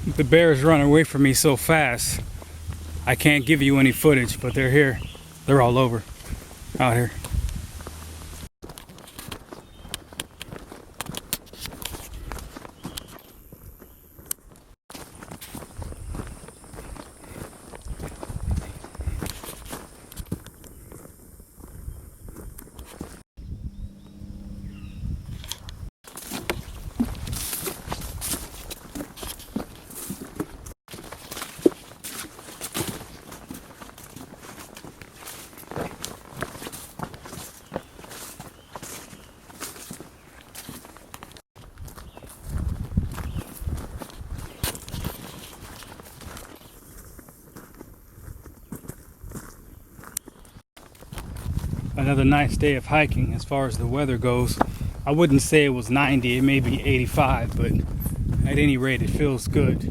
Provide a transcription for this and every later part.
The bears run away from me so fast, I can't give you any footage, but they're here. They're all over out here. Another nice day of hiking as far as the weather goes. I wouldn't say it was 90, it may be 85, but at any rate it feels good.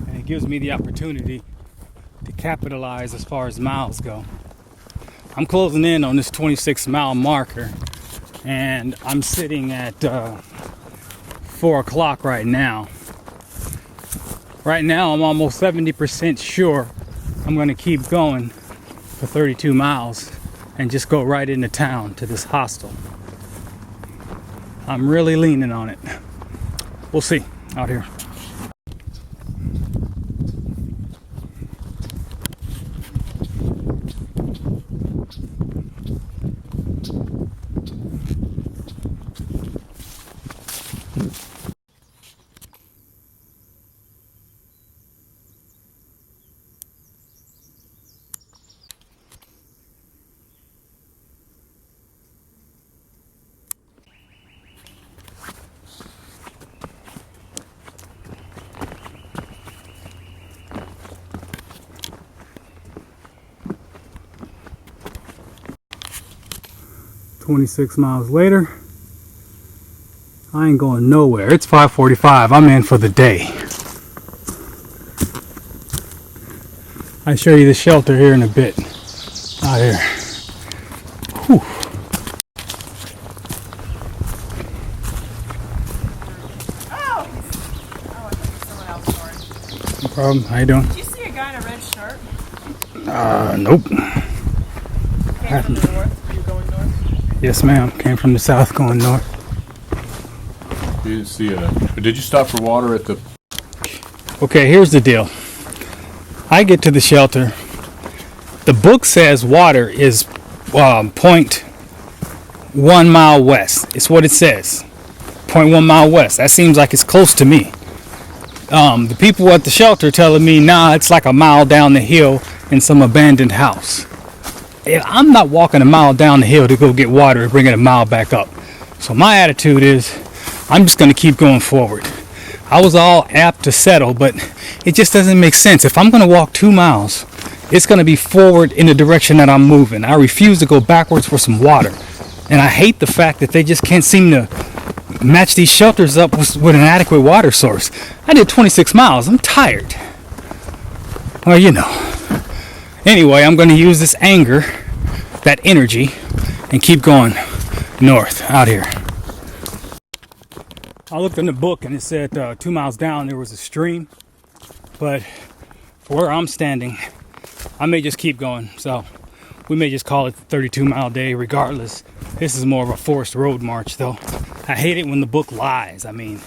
And it gives me the opportunity to capitalize as far as miles go. I'm closing in on this 26-mile marker, and I'm sitting at 4 o'clock right now. Right now I'm almost 70% sure I'm going to keep going for 32 miles. And just go right into town to this hostel. I'm really leaning on it. We'll see out here. "26 miles later, I ain't going nowhere. It's 5:45. I'm in for the day. I'll show you the shelter here in a bit. Out here. Whew. Oh, I think someone else for it. No problem. How you doing? Did you see a guy in a red shirt? Nope. Came from the north. Are you going north? Yes, ma'am. Came from the south going north. You didn't see it. Did you stop for water at the... Okay, here's the deal. I get to the shelter. The book says water is 0.1 mile west. It's what it says. 0.1 mile west. That seems like it's close to me. The people at the shelter telling me, nah, it's like a mile down the hill in some abandoned house. And I'm not walking a mile down the hill to go get water and bring it a mile back up. So my attitude is, I'm just going to keep going forward. I was all apt to settle, but it just doesn't make sense. If I'm going to walk 2 miles, it's going to be forward in the direction that I'm moving. I refuse to go backwards for some water. And I hate the fact that they just can't seem to match these shelters up with an adequate water source. I did 26 miles. I'm tired. Well, you know. Anyway, I'm going to use this anger, that energy, and keep going north out here. I looked in the book and it said 2 miles down there was a stream, but for where I'm standing, I may just keep going. So we may just call it the 32-mile day regardless. This is more of a forced road march though. I hate it when the book lies. I mean,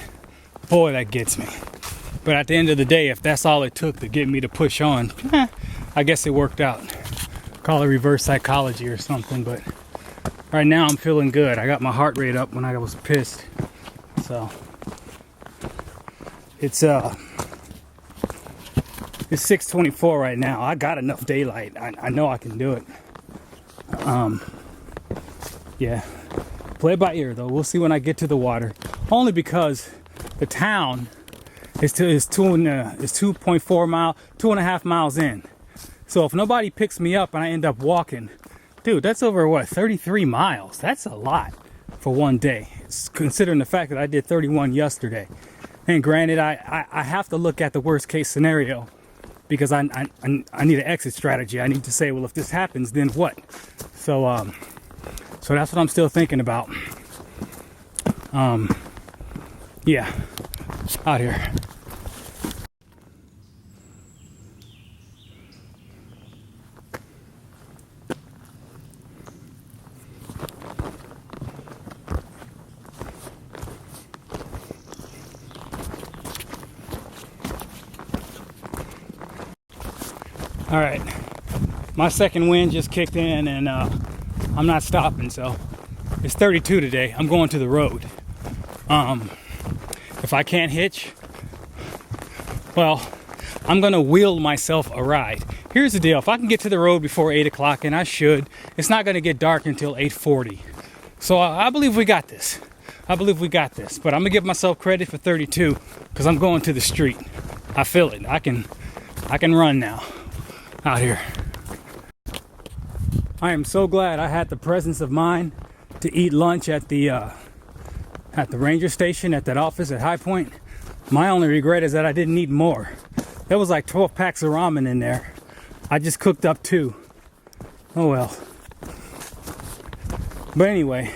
boy, that gets me. But at the end of the day, if that's all it took to get me to push on, I guess it worked out. Call it reverse psychology or something, but right now I'm feeling good. I got my heart rate up when I was pissed. So it's 6:24 right now. I got enough daylight. I know I can do it. Yeah. Play it by ear though. We'll see when I get to the water. Only because the town is 2.4 miles, 2.5 miles in. So if nobody picks me up and I end up walking, dude, that's over what, 33 miles. That's a lot for one day. It's considering the fact that I did 31 yesterday. And granted, I have to look at the worst case scenario because I need an exit strategy. I need to say, well, if this happens, then what? So that's what I'm still thinking about. Yeah, out here. All right, my second wind just kicked in, and I'm not stopping. So it's 32 today. I'm going to the road. If I can't hitch, well, I'm gonna wheel myself a ride. Here's the deal: if I can get to the road before 8 o'clock, and I should, it's not gonna get dark until 8:40. So I believe we got this. I believe we got this. But I'm gonna give myself credit for 32 because I'm going to the street. I feel it. I can run now out here. I am so glad I had the presence of mind to eat lunch at the ranger station, at that office at High Point. My only regret is that I didn't eat more. There was like 12 packs of ramen in there. I just cooked up 2. Oh well. But anyway,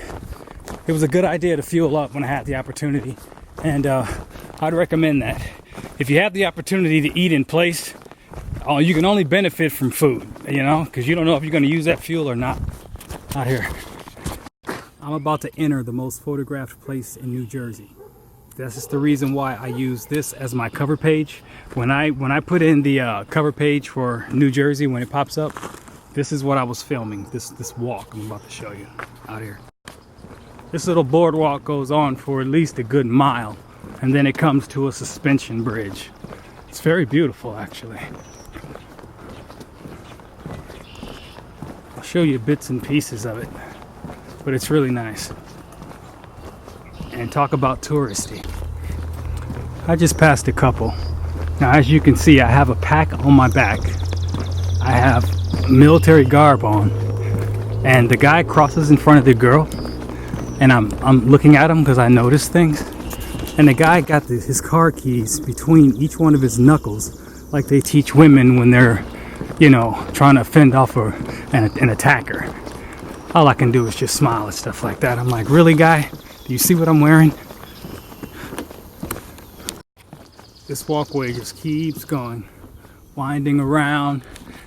it was a good idea to fuel up when I had the opportunity. And I'd recommend that. If you have the opportunity to eat in place, you can only benefit from food, you know, because you don't know if you're going to use that fuel or not out here. I'm about to enter the most photographed place in New Jersey. This is the reason why I use this as my cover page. When I put in the cover page for New Jersey, when it pops up, this is what I was filming. This walk I'm about to show you out here. This little boardwalk goes on for at least a good mile, and then it comes to a suspension bridge. It's very beautiful, actually. I'll show you bits and pieces of it, but it's really nice. And talk about touristy. I just passed a couple. Now, as you can see, I have a pack on my back. I have military garb on, and the guy crosses in front of the girl, and I'm looking at him because I noticed things. And the guy got his car keys between each one of his knuckles, like they teach women when they're, you know, trying to fend off an attacker. All I can do is just smile at stuff like that. I'm like, really, guy? Do you see what I'm wearing? This walkway just keeps going, winding around,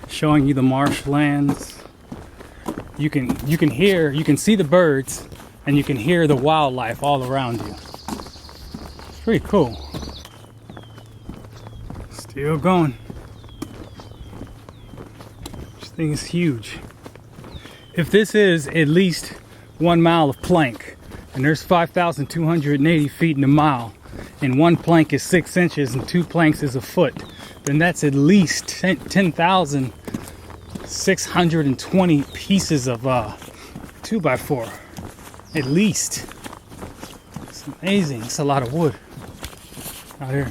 showing you the marshlands. You can see the birds, and you can hear the wildlife all around you. It's pretty cool. Still going. This thing is huge. If this is at least 1 mile of plank, and there's 5,280 feet in a mile, and 1 plank is 6 inches and 2 planks is a foot, then that's at least 10,620 pieces of 2x4. At least. It's amazing. It's a lot of wood out here.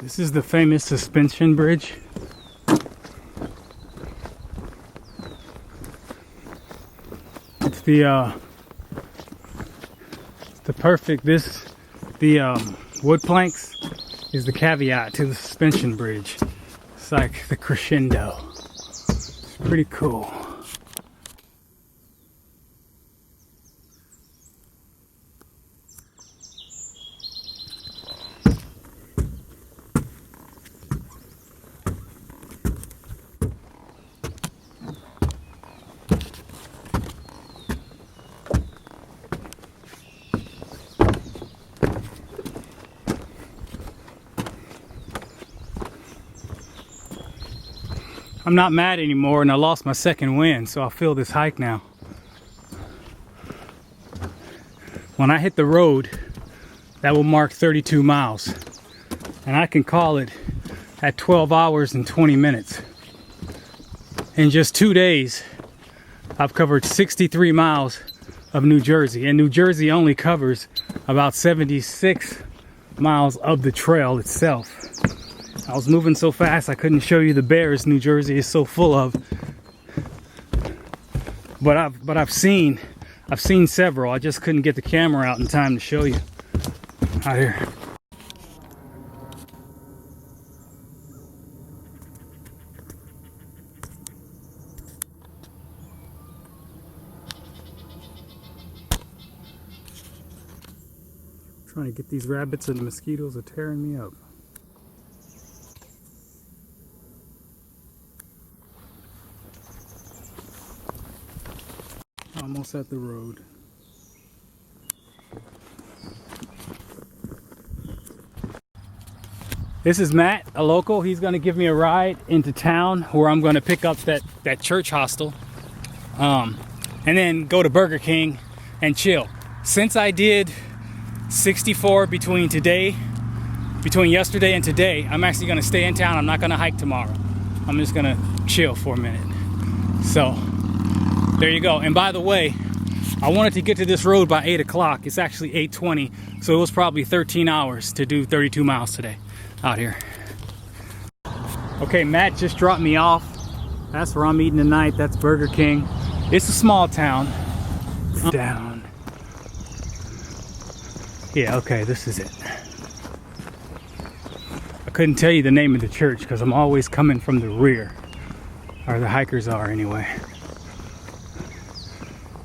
This is the famous suspension bridge. It's the wood planks is the caveat to the suspension bridge. It's like the crescendo. It's pretty cool. I'm not mad anymore, and I lost my second wind, so I feel this hike now. When I hit the road, that will mark 32 miles, and I can call it at 12 hours and 20 minutes. In just 2 days, I've covered 63 miles of New Jersey, and New Jersey only covers about 76 miles of the trail itself. I was moving so fast I couldn't show you the bears New Jersey is so full of. But I've seen several. I just couldn't get the camera out in time to show you out here. Trying to get these rabbits, and the mosquitoes are tearing me up. Almost at the road. This is Matt, a local. He's gonna give me a ride into town where I'm gonna pick up that church hostel, and then go to Burger King and chill. Since I did 64 between yesterday and today, I'm actually gonna stay in town. I'm not gonna hike tomorrow. I'm just gonna chill for a minute. So there you go. And by the way, I wanted to get to this road by 8 o'clock. It's actually 8:20, so it was probably 13 hours to do 32 miles today out here. Okay, Matt just dropped me off. That's where I'm eating tonight. That's Burger King. It's a small town. Down. Yeah, okay, this is it. I couldn't tell you the name of the church because I'm always coming from the rear. Or the hikers are anyway.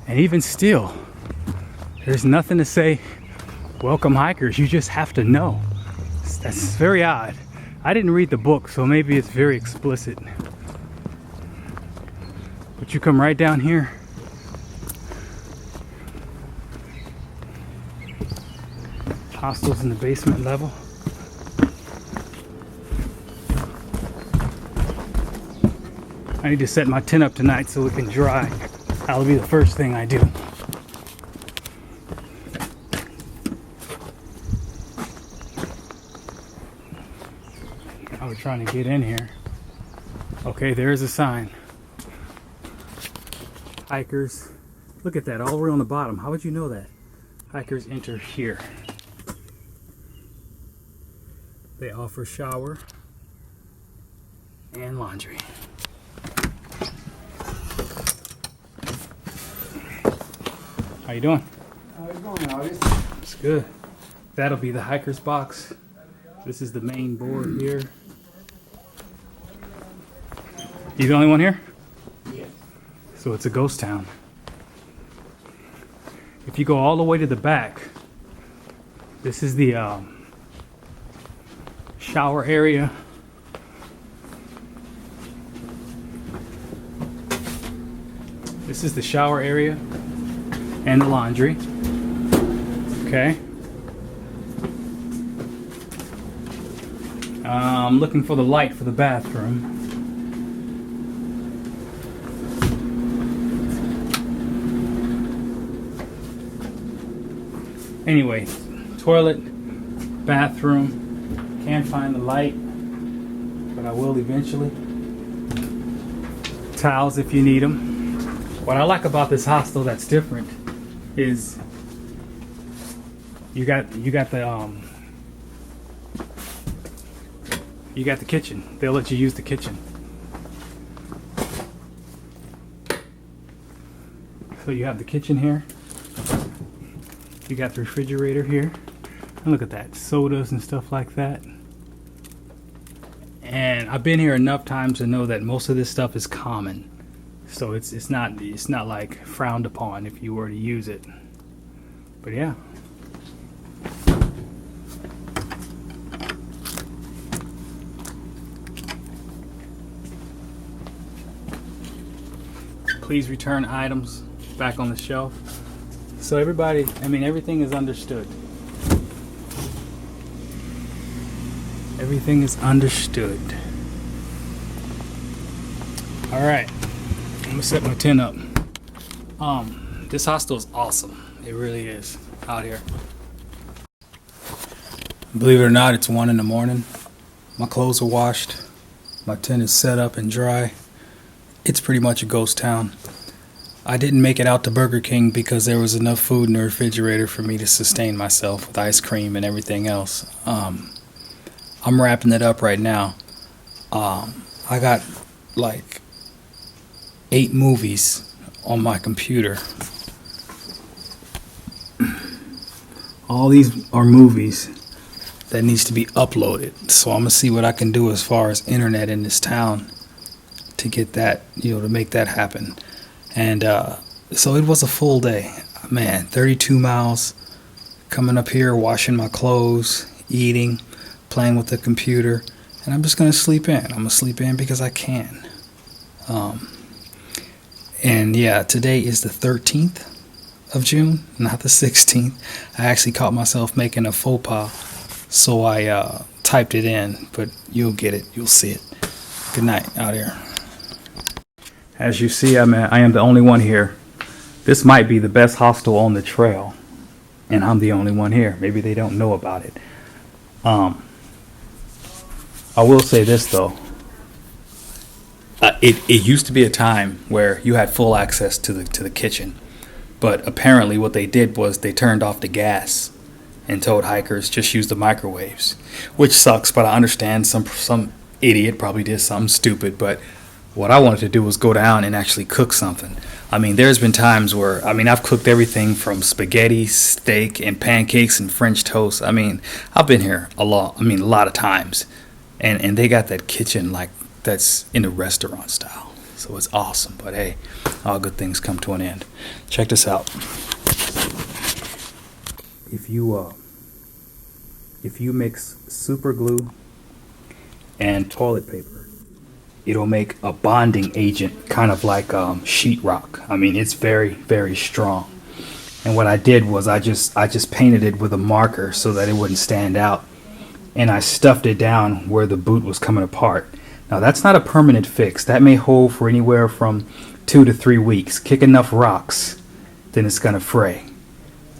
And even still, there's nothing to say, welcome hikers, you just have to know. That's very odd. I didn't read the book, so maybe it's very explicit. But you come right down here. Hostels in the basement level. I need to set my tent up tonight so it can dry. That'll be the first thing I do. I was trying to get in here. Okay, there's a sign. Hikers. Look at that, all the way on the bottom. How would you know that? Hikers enter here. They offer shower and laundry. How you doing? How you going, August? It's good. That'll be the hiker's box. This is the main board here. You the only one here? Yes. So it's a ghost town. If you go all the way to the back, this is the shower area. This is the shower area and the laundry. Okay. I'm looking for the light for the bathroom. Anyway, toilet, bathroom. Can't find the light, but I will eventually. Towels if you need them. What I like about this hostel that's different is you got the kitchen. They'll let you use the kitchen. So you have the kitchen here. You got the refrigerator here. And look at that, sodas and stuff like that. And I've been here enough times to know that most of this stuff is common. So it's not like frowned upon if you were to use it. But yeah. Please return items back on the shelf. So everybody, everything is understood. Everything is understood. All right. I'm gonna set my tent up. This hostel is awesome. It really is out here. Believe it or not, it's 1 in the morning. My clothes are washed. My tent is set up and dry. It's pretty much a ghost town. I didn't make it out to Burger King because there was enough food in the refrigerator for me to sustain myself with ice cream and everything else. I'm wrapping it up right now. I got like 8 movies on my computer. All these are movies that needs to be uploaded. So I'm gonna see what I can do as far as internet in this town to get that, to make that happen. And so it was a full day. Man, 32 miles, coming up here, washing my clothes, eating, playing with the computer, and I'm just gonna sleep in. I'm gonna sleep in because I can. And yeah, today is the 13th of June, not the 16th. I actually caught myself making a faux pas, so I typed it in, but you'll get it. You'll see it. Good night out here. As you see, I am the only one here. This might be the best hostel on the trail, and I'm the only one here. Maybe they don't know about it. I will say this though. It used to be a time where you had full access to the kitchen, but apparently what they did was they turned off the gas and told hikers just use the microwaves, which sucks. But I understand some idiot probably did something stupid. But what I wanted to do was go down and actually cook something. I mean, there's been times where I've cooked everything from spaghetti, steak, and pancakes and French toast. I mean, I've been here a lot of times, and they got that kitchen like that's in a restaurant style. So it's awesome. But hey, all good things come to an end. Check this out. If you mix super glue and toilet paper, it'll make a bonding agent, kind of like sheetrock. I mean, it's very, very strong. And what I did was I just painted it with a marker so that it wouldn't stand out, and I stuffed it down where the boot was coming apart. Now that's not a permanent fix. That may hold for anywhere from 2 to 3 weeks. Kick enough rocks, then it's gonna fray.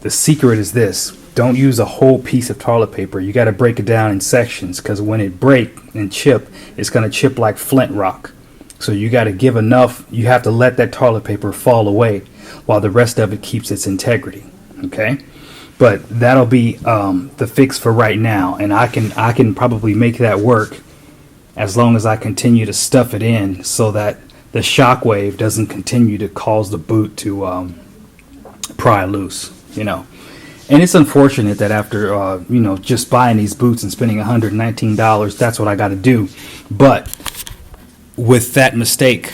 The secret is this: don't use a whole piece of toilet paper. You got to break it down in sections, because when it break and chip, it's gonna chip like flint rock. So you got to give enough. You have to let that toilet paper fall away while the rest of it keeps its integrity. Okay, but that'll be the fix for right now, and I can probably make that work as long as I continue to stuff it in so that the shock wave doesn't continue to cause the boot to pry loose. And it's unfortunate that after just buying these boots and spending $119, that's what I got to do. But with that mistake,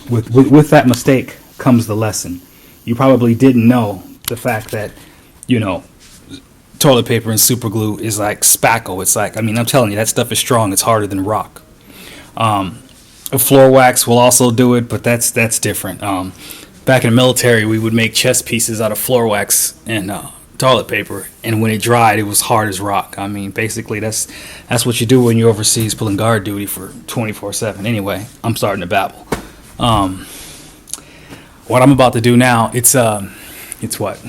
with that mistake comes the lesson. You probably didn't know the fact that toilet paper and super glue is like spackle. It's like, I'm telling you, that stuff is strong. It's harder than rock. Floor wax will also do it, but that's different. Back in the military, we would make chest pieces out of floor wax and toilet paper, and when it dried, it was hard as rock. Basically, that's what you do when you're overseas pulling guard duty for 24/7. Anyway, I'm starting to babble. What I'm about to do now, it's what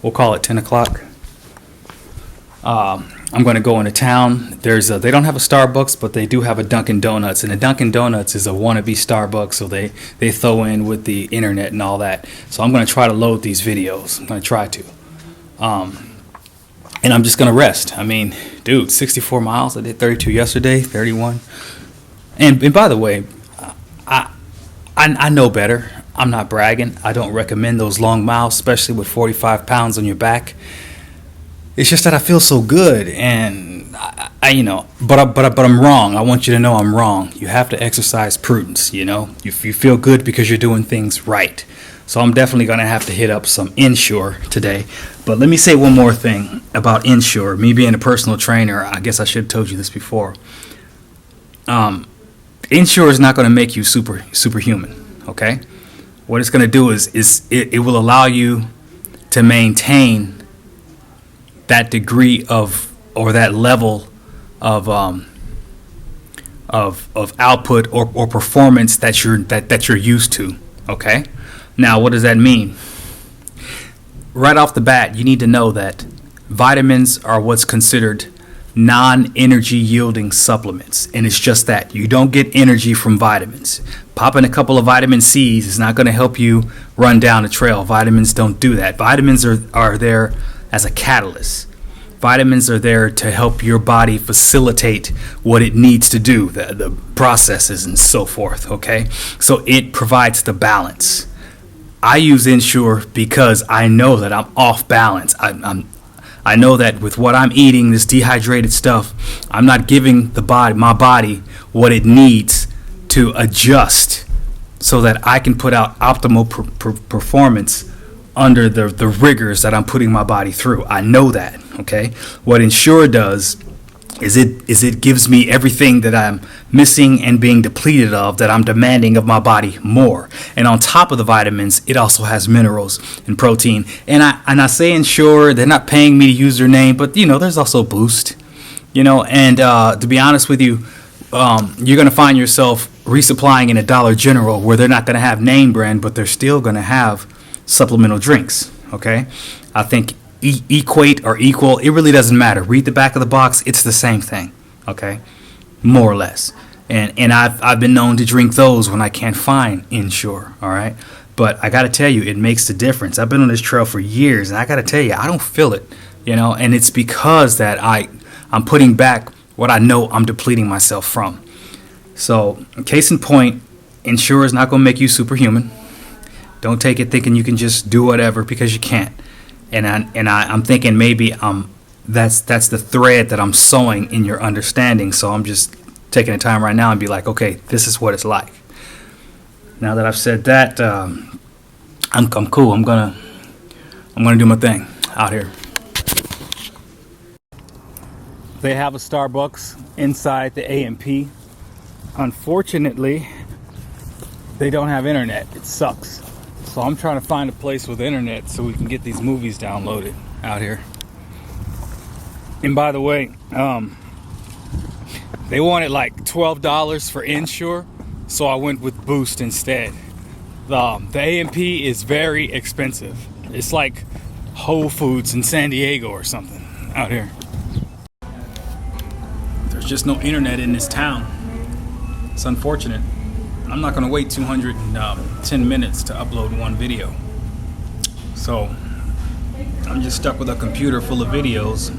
we'll call it 10 o'clock. I'm going to go into town. They don't have a Starbucks, but they do have a Dunkin' Donuts, and the Dunkin' Donuts is a wannabe Starbucks, so they throw in with the internet and all that. So I'm going to try to load these videos. I'm going to try to. And I'm just going to rest. Dude, 64 miles. I did 32 yesterday, 31. And by the way, I know better. I'm not bragging. I don't recommend those long miles, especially with 45 pounds on your back. It's just that I feel so good, and but I'm wrong. I want you to know I'm wrong. You have to exercise prudence. You feel good because you're doing things right. So I'm definitely going to have to hit up some Ensure today. But let me say one more thing about Ensure. Me being a personal trainer, I guess I should have told you this before. Ensure is not going to make you superhuman. Okay, what it's going to do is it will allow you to maintain that degree of, or that level of output or performance that you're used to. Okay, now what does that mean? Right off the bat, you need to know that vitamins are what's considered non-energy yielding supplements, and it's just that you don't get energy from vitamins. Popping a couple of vitamin C's is not going to help you run down a trail. Vitamins don't do that. Vitamins are there as a catalyst. Vitamins are there to help your body facilitate what it needs to do, the processes and so forth, okay? So it provides the balance. I use Ensure because I know that I'm off balance. I know that with what I'm eating, this dehydrated stuff, I'm not giving my body what it needs to adjust so that I can put out optimal performance under the rigors that I'm putting my body through. I know that, okay? What Ensure does is it gives me everything that I'm missing and being depleted of, that I'm demanding of my body more. And on top of the vitamins, it also has minerals and protein. And I say Ensure, they're not paying me to use their name, but there's also Boost. You know, and to be honest with you, you're going to find yourself resupplying in a Dollar General where they're not going to have name brand, but they're still going to have supplemental drinks. Okay, I think equate or equal, it really doesn't matter. Read the back of the box; it's the same thing. Okay, more or less. And I've been known to drink those when I can't find Ensure. All right, but I got to tell you, it makes the difference. I've been on this trail for years, and I got to tell you, I don't feel it. You know, and it's because that I'm putting back what I know I'm depleting myself from. So, case in point, Ensure is not going to make you superhuman. Don't take it thinking you can just do whatever, because you can't. And I'm thinking maybe that's the thread that I'm sewing in your understanding. So I'm just taking the time right now and be like, okay, this is what it's like. Now that I've said that, I'm cool. I'm gonna do my thing out here. They have a Starbucks inside the A&P. Unfortunately, they don't have internet. It sucks. So I'm trying to find a place with internet so we can get these movies downloaded out here. And by the way, they wanted like $12 for Ensure, so I went with Boost instead. The A&P is very expensive. It's like Whole Foods in San Diego or something out here. There's just no internet in this town. It's unfortunate. I'm not going to wait 210 minutes to upload one video. So I'm just stuck with a computer full of videos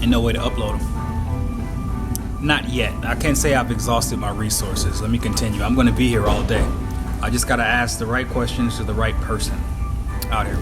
and no way to upload them. Not yet. I can't say I've exhausted my resources. Let me continue. I'm going to be here all day. I just got to ask the right questions to the right person out here.